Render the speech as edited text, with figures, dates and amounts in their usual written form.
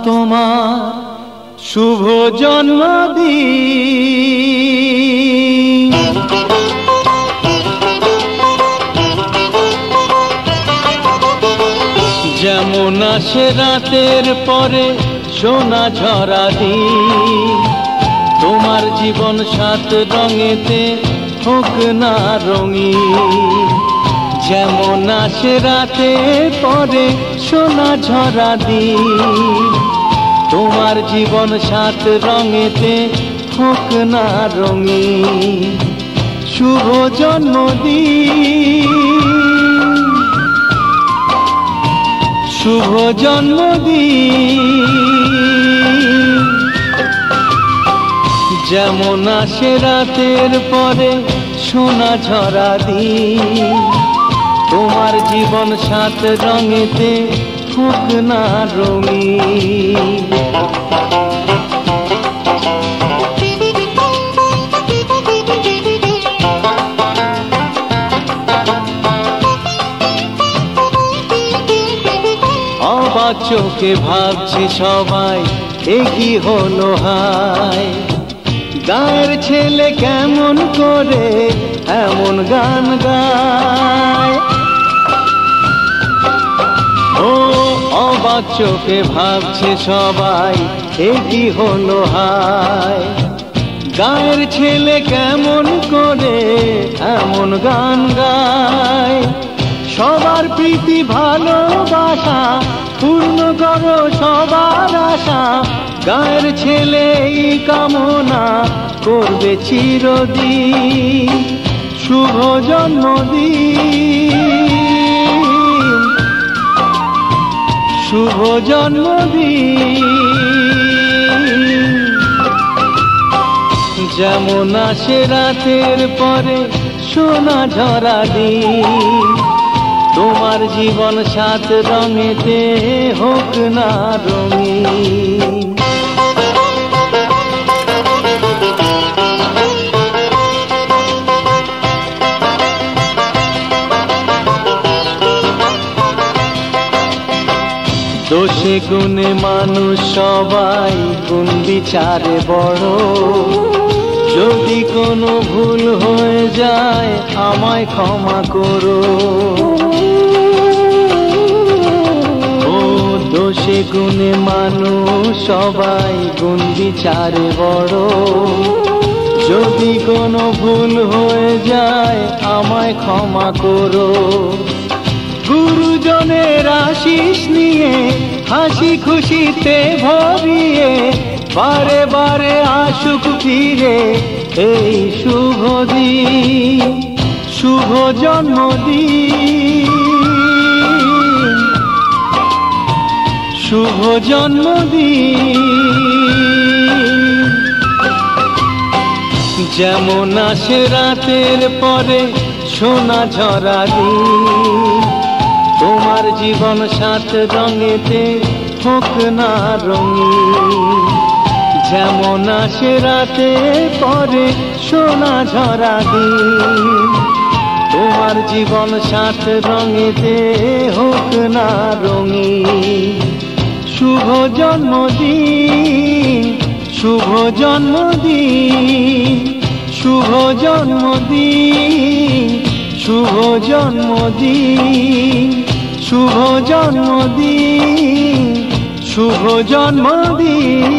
তোমার শুভ জন্মদিন। যেমন আসে রাতের পরে সোনা ঝরা দিন, তোমার জীবন সাত রঙেতে হোক না রঙিন। যেমন আসে রাতের পরে সোনা ঝরা দিন, তোমার জীবন সাত রঙেতে হোক না রঙিন। শুভ জন্মদিন, শুভ জন্মদিন। যেমন আসে রাতের পরে সোনা ঝরা দিন, তোমার জীবন সাত রঙেতে হোক না রঙিন। অবাক চোখে ভাবছে সবাই এ কি হলো হায়, গায়ের ছেলে কেমন করে এমন গান গায়। ও অবাক চোখে ভাবছে সবাই এ কি হলো হায়, গায়ের ছেলে কেমন করে এমন গান গায়। সবার প্রীতি ভালোবাসা পূর্ণ করো সবার আশা, গায়ের ছেলে এই কামনা করবে চিরদিন। শুভ জন্মদিন, শুভ জন্মদিন। যেমন আসে রাতের পরে সোনা ঝরা দিন, তোমার জীবন সাত রঙেতে হোক না রঙিন। দোষে গুণে মানুষ সবাই, গুণ বিচারে বড়। যদি কোনো ভুল হয়ে যায় আমায় ক্ষমা করো। ও দোষে গুণে মানুষ সবাই, গুণ বিচারে বড়। যদি কোনো ভুল হয়ে যায় আমায় ক্ষমা করো। গুরুজনের আশিস নিয়ে হাসি খুশিতে ভরিয়ে, বারে বারে আসুক ফিরে এই শুভ দিন। শুভ জন্মদিন, শুভ জন্মদিন। যেমন আসে রাতের পরে সোনা ঝরা দিন, তোমার জীবন সাত রঙেতে হোক না রঙিন। যেমন আসে রাতের পরে সোনা ঝরা দিন, তোমার জীবন সাত রঙেতে হোক না রঙিন। শুভ জন্মদিন, শুভ জন্মদিন, শুভ জন্মদিন, শুভ জন্মদিন, শুভ জন্মদিন, শুভ জন্মদিন।